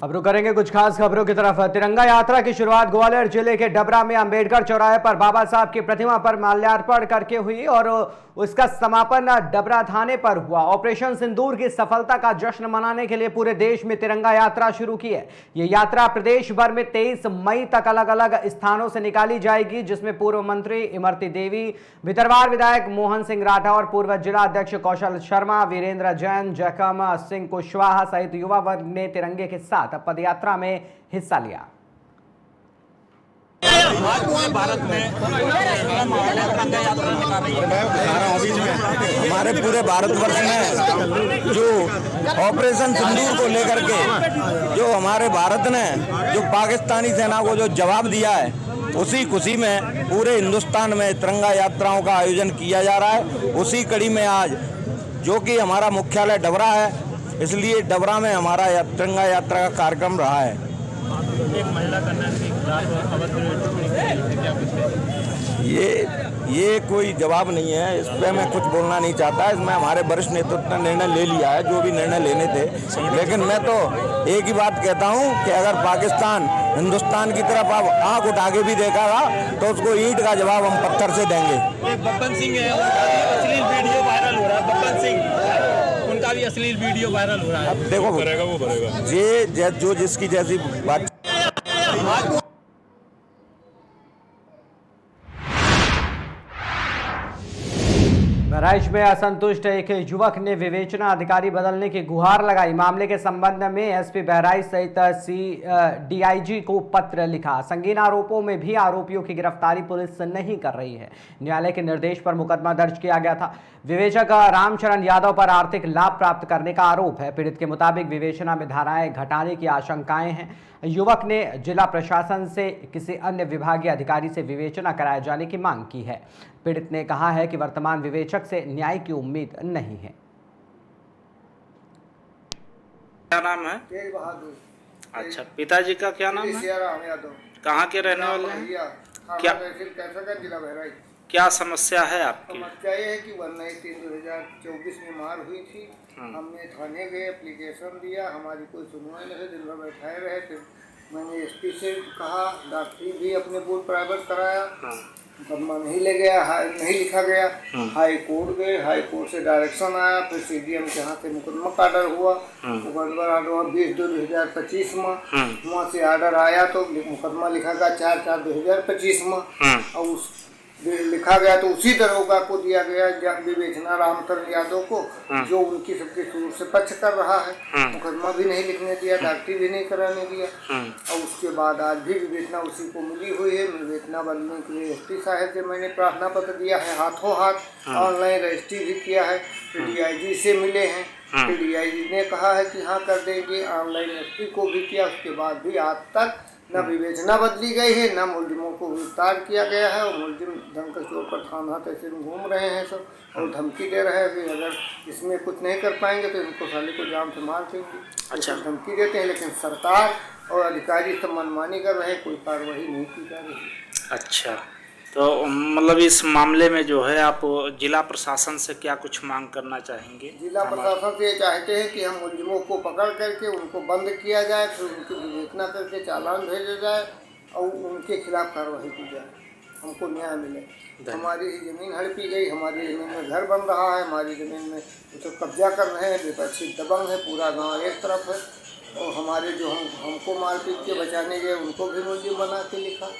अब रुक करेंगे कुछ खास खबरों की तरफ। तिरंगा यात्रा की शुरुआत ग्वालियर जिले के डबरा में अंबेडकर चौराहे पर बाबा साहब की प्रतिमा पर माल्यार्पण करके हुई और उसका समापन डबरा थाने पर हुआ। ऑपरेशन सिंदूर की सफलता का जश्न मनाने के लिए पूरे देश में तिरंगा यात्रा शुरू की है। ये यात्रा प्रदेश भर में 23 मई तक अलग अलग स्थानों से निकाली जाएगी, जिसमें पूर्व मंत्री इमरती देवी, भितरवार विधायक मोहन सिंह राठौर, पूर्व जिला अध्यक्ष कौशल शर्मा, वीरेंद्र जैन, जखम सिंह कुशवाहा सहित युवा वर्ग ने तिरंगे के साथ पदयात्रा में हिस्सा लिया। भारत में हमारे पूरे भारतवर्ष में जो ऑपरेशन सिंदूर को लेकर के जो हमारे भारत ने जो पाकिस्तानी सेना को जो जवाब दिया है, उसी खुशी में पूरे हिंदुस्तान में तिरंगा यात्राओं का आयोजन किया जा रहा है। उसी कड़ी में आज जो कि हमारा मुख्यालय डबरा है, इसलिए डबरा में हमारा तिरंगा यात्रा का कार्यक्रम रहा है। एक महिला कन्या के खिलाफ अवैध ये कोई जवाब नहीं है, इस पर मैं कुछ बोलना नहीं चाहता। इसमें हमारे वरिष्ठ नेतृत्व ने निर्णय ले लिया है, जो भी निर्णय लेने थे। लेकिन मैं तो एक ही बात कहता हूं कि अगर पाकिस्तान हिंदुस्तान की तरफ अब आंख उठा के भी देखेगा तो उसको ईंट का जवाब हम पत्थर से देंगे। बब्बन सिंह है, उनका भी अश्लील वीडियो वायरल हो रहा है। बब्बन सिंह, उनका भी अश्लील वीडियो वायरल हो रहा है। अब देखो, वो करेगा ये जो जिसकी जैसी बात। बहराइच में असंतुष्ट एक युवक ने विवेचना अधिकारी बदलने की गुहार लगाई। मामले के संबंध में एसपी बहराइच सहित डीआईजी को पत्र लिखा। संगीन आरोपों में भी आरोपियों की गिरफ्तारी पुलिस नहीं कर रही है। न्यायालय के निर्देश पर मुकदमा दर्ज किया गया था। विवेचक रामचरण यादव पर आर्थिक लाभ प्राप्त करने का आरोप है। पीड़ित के मुताबिक विवेचना में धाराएं घटाने की आशंकाएं हैं। युवक ने जिला प्रशासन से किसी अन्य विभागीय अधिकारी से विवेचना कराए जाने की मांग की है। पीड़ित ने कहा है कि वर्तमान विवेचक से न्याय की उम्मीद नहीं है। क्या नाम है? तेज बहादुर। अच्छा, पिताजी का क्या नाम है? सियाराम यादव। कहाँ के रहने वाले हैं? क्या जिला बहराइच। क्या समस्या है आपकी? समस्या ये है कि 19/3/2024 में मार हुई थी। हमने थाने गए, एप्लीकेशन दिया, हमारी कोई सुनवाई नहीं, दिन भर बैठाए रहे। फिर मैंने एसपी से कहा, डॉक्टरी भी अपने बोर्ड प्राइवेट कराया, मुकदमा नहीं ले गया, नहीं लिखा गया। हाई कोर्ट गए, हाई कोर्ट से डायरेक्शन आया, फिर सीडीएम के यहाँ से मुकदमा का आर्डर हुआ। मुकदमा आर्डर हुआ 20/2/2025 में। वहाँ से आर्डर आया तो मुकदमा लिखा गया 4/4/2025 में। और उस लिखा गया तो उसी दरोगा को दिया गया विवेचना रामचरण यादव को, जो उनकी सबके शुरू से पक्ष कर रहा है। मुकदमा भी नहीं लिखने दिया, डॉक्टरी भी नहीं कराने दिया। और उसके बाद आज भी विवेचना उसी को मिली हुई है। विवेचना बदलने के लिए एसपी साहब से मैंने प्रार्थना पत्र दिया है, हाथों हाथ ऑनलाइन रजिस्ट्री भी किया है। फिर डीआईजी से मिले हैं, फिर डीआईजी ने कहा है कि हाँ कर देंगे। ऑनलाइन एसपी को भी किया, उसके बाद भी आज तक न विवेचना बदली गई है, न मुलजिमों को गिरफ्तार किया गया है। और मुलजिम ढंग के चोर पर थाना तहसील में घूम रहे हैं सब, और धमकी दे रहे हैं कि अगर इसमें कुछ नहीं कर पाएंगे तो इनको साले को जाम से मार देंगे। अच्छा, धमकी देते हैं, लेकिन सरकार और अधिकारी सब मनमानी कर रहे हैं, कोई कार्रवाई नहीं की जा रही। अच्छा, तो मतलब इस मामले में जो है आप जिला प्रशासन से क्या कुछ मांग करना चाहेंगे? जिला प्रशासन से ये चाहते हैं कि हम मुलजिमों को पकड़ करके उनको बंद किया जाए, फिर उनकी विवेचना करके चालान भेजा जाए और उनके खिलाफ कार्रवाई की जाए, हमको न्याय मिले। हमारी ज़मीन हड़पी गई, हमारी ज़मीन में घर बन रहा है, हमारी ज़मीन में तो कब्जा कर रहे हैं, विपक्षी दबंग है, पूरा गाँव एक तरफ है। और हमारे जो हमको मारपीट के बचाने गए उनको भी मुलजिम बना के लिखा।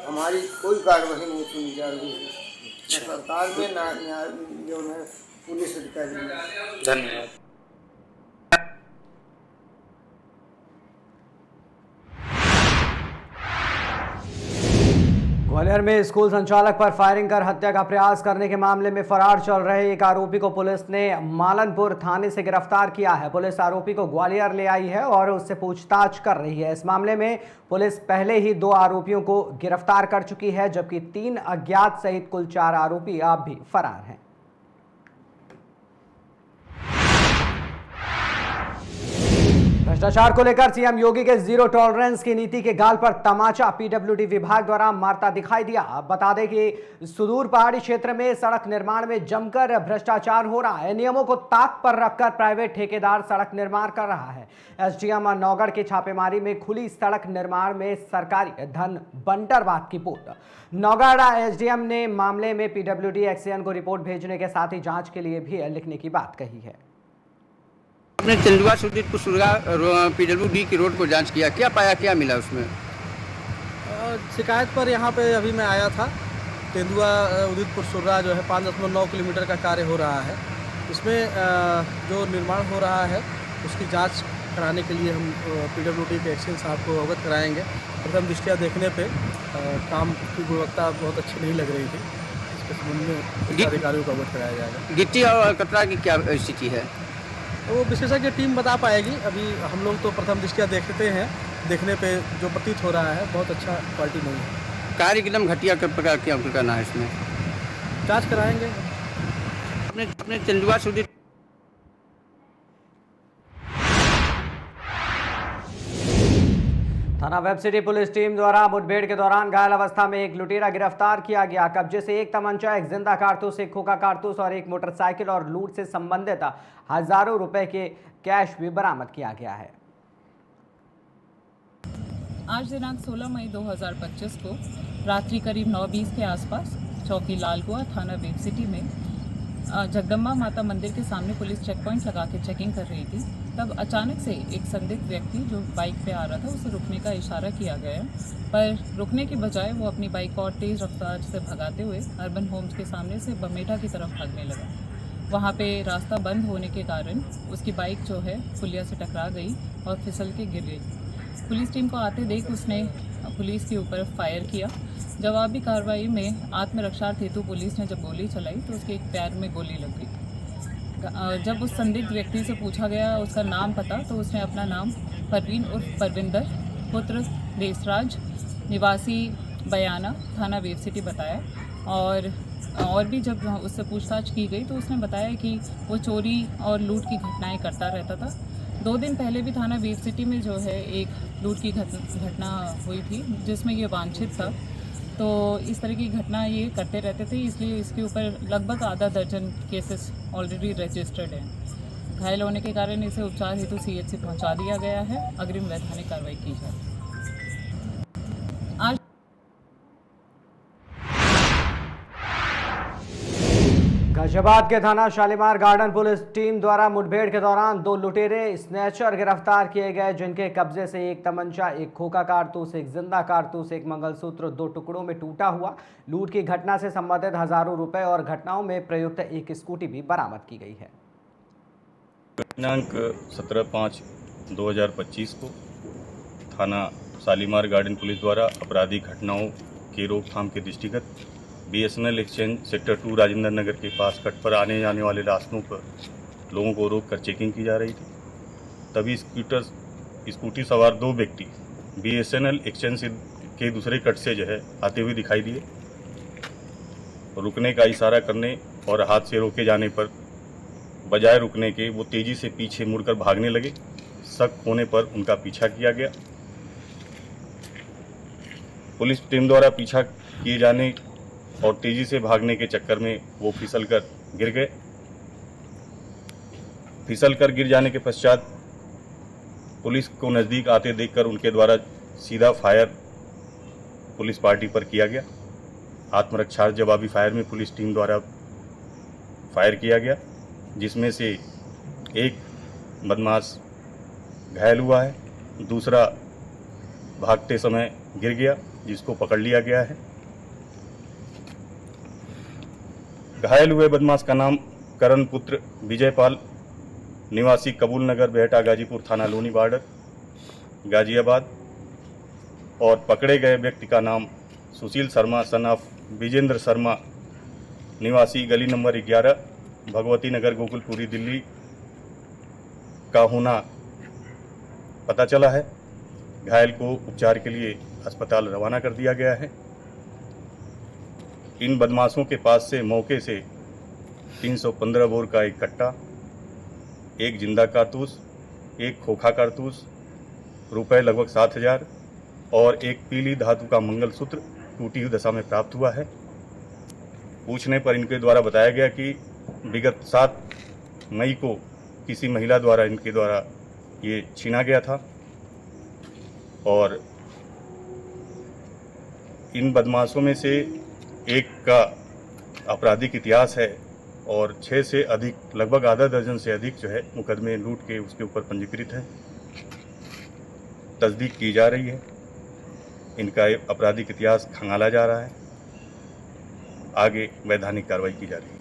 हमारी कोई कार्रवाई नहीं सुनी जा रही है, न सरकार में ना जो है पुलिस अधिकारी में। धन्यवाद। ग्वालियर में स्कूल संचालक पर फायरिंग कर हत्या का प्रयास करने के मामले में फरार चल रहे एक आरोपी को पुलिस ने मालनपुर थाने से गिरफ्तार किया है। पुलिस आरोपी को ग्वालियर ले आई है और उससे पूछताछ कर रही है। इस मामले में पुलिस पहले ही 2 आरोपियों को गिरफ्तार कर चुकी है, जबकि 3 अज्ञात सहित कुल 4 आरोपी अब भी फरार हैं। भ्रष्टाचार को लेकर सीएम योगी के जीरो टॉलरेंस की नीति के गाल पर तमाचा पीडब्ल्यूडी विभाग द्वारा मारता दिखाई दिया। बता दें कि सुदूर पहाड़ी क्षेत्र में सड़क निर्माण में जमकर भ्रष्टाचार हो रहा है। नियमों को ताक पर रखकर प्राइवेट ठेकेदार सड़क निर्माण कर रहा है। एसडीएम नौगढ़ की छापेमारी में खुली सड़क निर्माण में सरकारी धन बंटरवाद की पोल। नौगढ़ एसडीएम ने मामले में पीडब्ल्यूडी एक्सीएन को रिपोर्ट भेजने के साथ ही जांच के लिए भी लिखने की बात कही है। आपने तेंदुआ से उदितपुर सुरगा पीडब्ल्यूडी की रोड को जांच किया, क्या पाया, क्या मिला उसमें? शिकायत पर यहाँ पे अभी मैं आया था। तेंदुआ उदितपुर सुरगा जो है 5.9 किलोमीटर का कार्य हो रहा है। इसमें जो निर्माण हो रहा है उसकी जांच कराने के लिए हम पीडब्ल्यूडी के एक्सीएन साहब को अवगत कराएंगे। प्रथम दृष्टया देखने पे काम की गुणवत्ता बहुत अच्छी नहीं लग रही थी। इसके संबंध में अधिकारियों को अवगत कराया जाएगा। गिट्टी और कचरा की क्या स्थिति है? तो वो विशेषज्ञ टीम बता पाएगी। अभी हम लोग तो प्रथम दृष्टया देखते हैं, देखने पे जो प्रतीत हो रहा है बहुत अच्छा क्वालिटी नहीं है। कार्य एकदम घटिया प्रकार की अंकुर करना है, इसमें जांच कराएंगे। अपने तेंदुआ से उदित थाना वेब सिटी पुलिस टीम द्वारा मुठभेड़ के दौरान घायल अवस्था में एक लुटेरा गिरफ्तार किया गया। कब्जे से एक तमंचा, एक जिंदा कारतूस, एक खोखा कारतूस और एक मोटरसाइकिल और लूट से संबंधित हजारों रुपए के कैश भी बरामद किया गया है। आज दिनांक 16 मई 2025 को रात्रि करीब 9:20 के आसपास चौकी लालकुआ थाना वेब सिटी में जगदम्बा माता मंदिर के सामने पुलिस चेक पॉइंट लगा के चेकिंग कर रही थी। तब अचानक से एक संदिग्ध व्यक्ति जो बाइक पे आ रहा था उसे रुकने का इशारा किया गया, पर रुकने की बजाय वो अपनी बाइक को और तेज़ रफ्तार से भगाते हुए अर्बन होम्स के सामने से बमेठा की तरफ भागने लगा। वहाँ पे रास्ता बंद होने के कारण उसकी बाइक जो है पुलिया से टकरा गई और फिसल के गिर गई। पुलिस टीम को आते देख उसने पुलिस के ऊपर फायर किया। जवाबी कार्रवाई में आत्मरक्षार्थ हेतु पुलिस ने जब गोली चलाई तो उसके एक पैर में गोली लग गई। जब उस संदिग्ध व्यक्ति से पूछा गया उसका नाम पता, तो उसने अपना नाम परवीन उर्फ परविंदर पुत्र देसराज निवासी बयाना थाना वेब सिटी बताया। और भी जब उससे पूछताछ की गई तो उसने बताया कि वो चोरी और लूट की घटनाएं करता रहता था। 2 दिन पहले भी थाना वेब सिटी में जो है एक लूट की घटना हुई थी जिसमें ये वांछित था। तो इस तरह की घटना ये करते रहते थे, इसलिए इसके ऊपर लगभग आधा दर्जन केसेस ऑलरेडी रजिस्टर्ड हैं। घायल होने के कारण इसे उपचार हेतु सीएचसी पहुंचा दिया गया है। अग्रिम वैधानिक कार्रवाई की जाए। आज गाजियाबाद के थाना शालीमार गार्डन पुलिस टीम द्वारा मुठभेड़ के दौरान 2 लुटेरे स्नैचर गिरफ्तार किए गए, जिनके कब्जे से एक तमंचा, एक खोखा कारतूस, एक जिंदा कारतूस, एक मंगलसूत्र 2 टुकड़ों में टूटा हुआ, लूट की घटना से संबंधित हजारों रुपए और घटनाओं में प्रयुक्त एक स्कूटी भी बरामद की गई है। दिनांक 17/5/2025 को थाना शालीमार गार्डन पुलिस द्वारा आपराधिक घटनाओं की रोकथाम के दृष्टिगत BSNL exchange sector 2 Rajendra Nagar के पास कट पर आने जाने वाले रास्तों पर लोगों को रोककर चेकिंग की जा रही थी। तभी स्कूटी सवार 2 व्यक्ति बीएसएनएल एक्सचेंज के दूसरे कट से जो है आते हुए दिखाई दिए। रुकने का इशारा करने और हाथ से रोके जाने पर बजाय रुकने के वो तेज़ी से पीछे मुड़कर भागने लगे। शक होने पर उनका पीछा किया गया। पुलिस टीम द्वारा पीछा किए जाने और तेजी से भागने के चक्कर में वो फिसलकर गिर गए। फिसलकर गिर जाने के पश्चात पुलिस को नज़दीक आते देखकर उनके द्वारा सीधा फायर पुलिस पार्टी पर किया गया। आत्मरक्षार्थ जवाबी फायर में पुलिस टीम द्वारा फायर किया गया, जिसमें से एक बदमाश घायल हुआ है, दूसरा भागते समय गिर गया, जिसको पकड़ लिया गया है। घायल हुए बदमाश का नाम करण पुत्र विजयपाल निवासी कबूल नगर बेहटा गाजीपुर थाना लोनी बॉर्डर गाजियाबाद और पकड़े गए व्यक्ति का नाम सुशील शर्मा सन ऑफ विजेंद्र शर्मा निवासी गली नंबर 11 भगवती नगर गोकुलपुरी दिल्ली का होना पता चला है। घायल को उपचार के लिए अस्पताल रवाना कर दिया गया है। इन बदमाशों के पास से मौके से 315 बोर का एक कट्टा, एक जिंदा कारतूस, एक खोखा कारतूस, रुपए लगभग 7,000 और एक पीली धातु का मंगलसूत्र टूटी हुई दशा में प्राप्त हुआ है। पूछने पर इनके द्वारा बताया गया कि विगत 7 मई को किसी महिला द्वारा इनके द्वारा ये छीना गया था और इन बदमाशों में से एक का आपराधिक इतिहास है और 6 से अधिक, लगभग आधा दर्जन से अधिक जो है मुकदमे लूट के उसके ऊपर पंजीकृत हैं। तस्दीक की जा रही है, इनका आपराधिक इतिहास खंगाला जा रहा है, आगे वैधानिक कार्रवाई की जा रही है।